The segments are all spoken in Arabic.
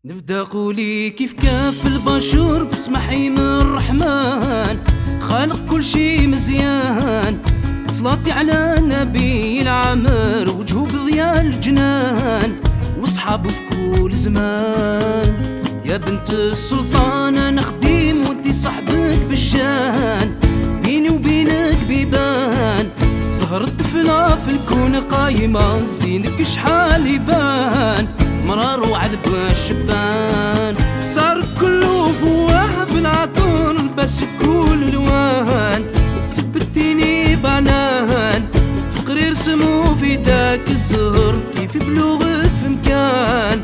نبدا قولي كيف كاف البشر بسمحي من الرحمن خالق كل شي مزيان. صلاتي على النبي العامر وجهه بضياء الجنان وصحابه في كل زمان. يا بنت السلطان انا خديم وانتي صاحبك بالشان، بيني وبينك بيبان سهر الطفلة في الكون قايمة زينك شحال يبان مرار وعذب الشبان. صار كله فواه بالعطر بس كل الوان ثبتيني بعنان فقري رسمو في داك الزهر كيف بلوغك في مكان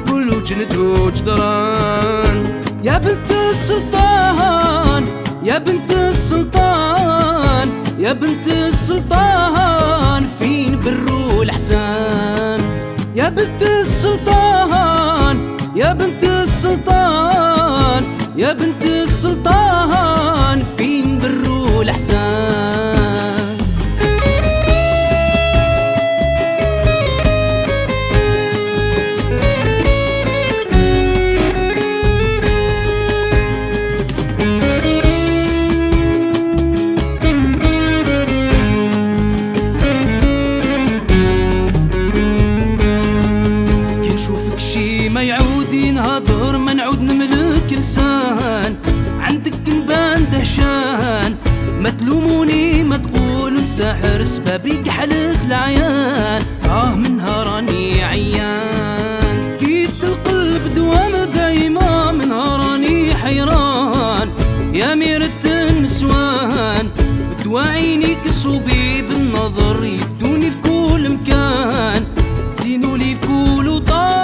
كله جند وجدران. يا بنت السلطان يا بنت السلطان يا بنت السلطان فين برو الحسان. يا بنت السلطان يا بنت السلطان يا بنت السلطان فين برو الحسان. ما يعود ينهضر ما نعود نملك لسان عندك نبان دهشان. ما تلوموني ما تقولوا نساحر سبابي كحلت العيان منها راني عيان. كيت القلب دوام دايما منها راني حيران. يا ميرة النسوان بتواعيني كصوبي بالنظر يدوني في كل مكان زينوا لي في كل وطان.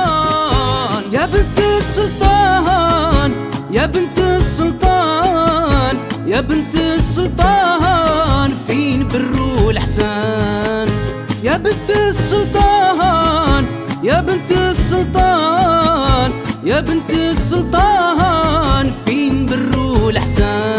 يا بنت السلطان يا بنت السلطان يا بنت السلطان فين برو الحسان. يا بنت السلطان يا بنت السلطان يا بنت السلطان فين برو الحسان.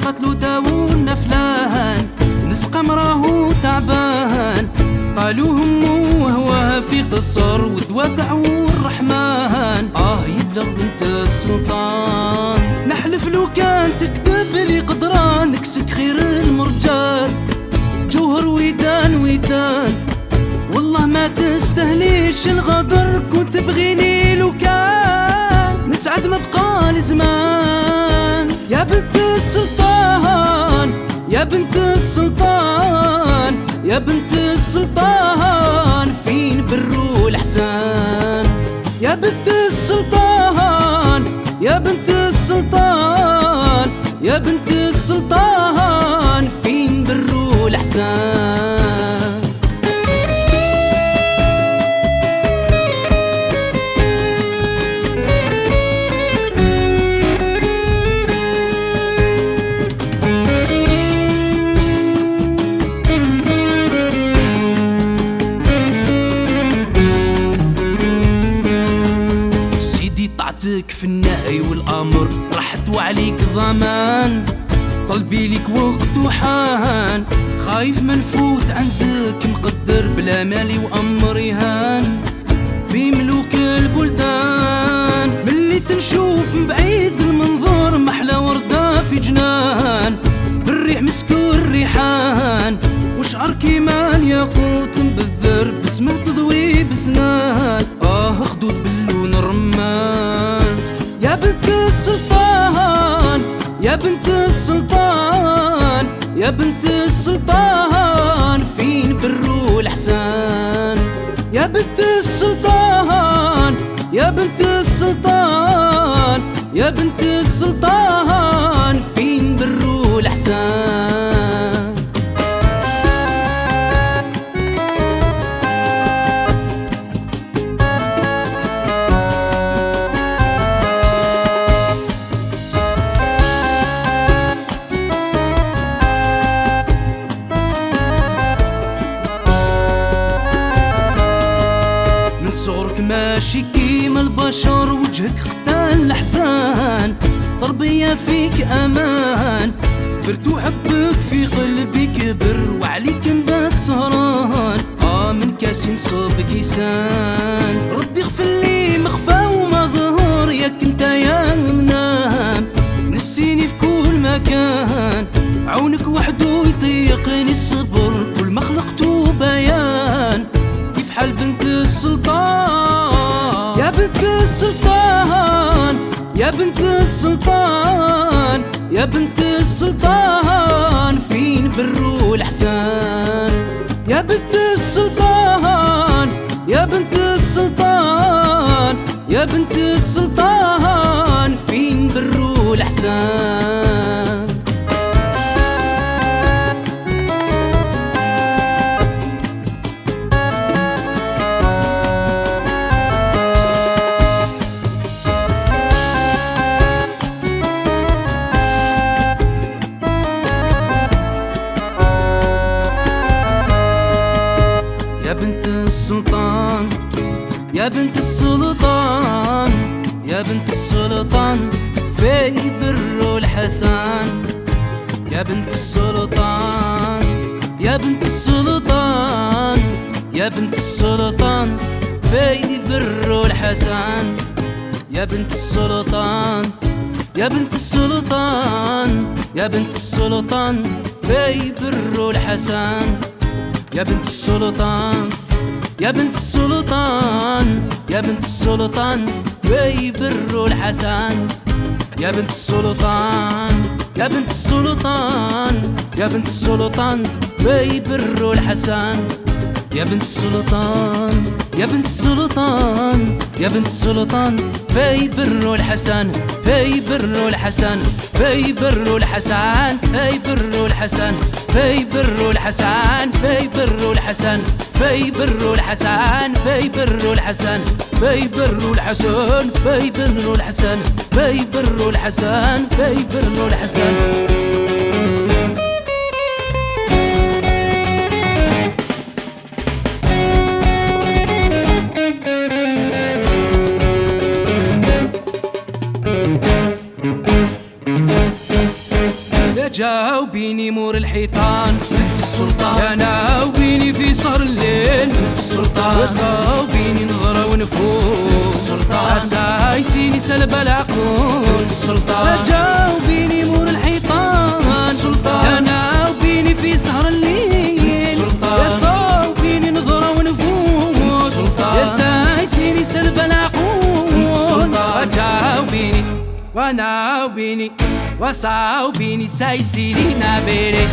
قتلوا داونا فلان نسقى مراهو تعبان قالوا همو وهوها في قصر ودوادعو الرحمن يبلغ بنت السلطان. نحلف لو كان تكتب لي قدران نكسك خير المرجال جوهر ويدان ويدان والله ما تستهليش الغدر كنت تبغيني لو كان نسعد ما بقى لزمان. يا بنت السلطان يا بنت السلطان يا بنت السلطان فين برو الحسان. يا بنت السلطان يا بنت السلطان يا بنت السلطان فين برو الحسان. طاعتك في النهي والامر راحت وعليك ضمان طلبي لك وقت وحان خايف ما نفوت عندك مقدر بلا مالي وامري هان بملوك البلدان. ملي تنشوف من بعيد المنظور محلى وردة في جنان بالريح مسك الريحان وشعر كيمان ياقوت بالذر بسمه تضوي بسنان خدود باللون الرمان. يا بنت السلطان يا بنت السلطان يا بنت السلطان فين برو الحسان. يا بنت السلطان يا بنت السلطان يا بنت السلطان فين برو الحسان. ماشي كيما البشر وجهك قتال الأحزان، تربية فيك أمان، كبرت وحبك في قلبي كبر وعليك نبات سهران. من كاس نصب كيسان، ربي اغفر لي مخفى وما ظهر، ياك انت يا منام نسيني في كل مكان، عونك وحده يطيقني الصبر كل ما خلقته بيان. كيف حال بنت السلطان يا بنت السلطان، يا بنت السلطان، يا بنت السلطان، فين بر والإحسان؟ يا بنت السلطان، يا بنت السلطان، يا بنت السلطان، فين بر والإحسان؟ يا بنت السلطان، يا بنت السلطان، يا بنت السلطان، في بر والحسن. يا بنت السلطان، يا بنت السلطان، يا بنت السلطان، في بر والحسن. يا بنت السلطان، يا بنت السلطان، يا بنت السلطان، في بر والحسن. يا بنت السلطان، يا بنت السلطان، يا بنت السلطان، في بر والحسن. يا بنت السلطان، يا بنت السلطان، يا بنت السلطان، في بر والحسن. يا بنت السلطان، يا بنت السلطان، يا بنت السلطان، في بر والحسن، في بر والحسن، في بر والحسن، في بر والحسن، في بر والحسن، في بر والحسن، في بر والحسن، في بر والحسن، في بر والحسن، في بر والحسن، في بر والحسن، في بر والحسن. جاوبيني مور الحيطان بنت السلطان، يا ناوبيني في سهر الليل بنت السلطان، وصاوبيني نظرة ونفوق بنت السلطان، عسايسيني سلب العقول بنت السلطان. جاوبيني مور الحيطان بنت السلطان، يا ناوبيني في سهر الليل بنت السلطان، وصاوبيني نظرة ونفوق بنت السلطان، عسايسيني سلب العقول بنت السلطان. جاوبيني وناوبيني وصاوبيني سايسيني نابيري.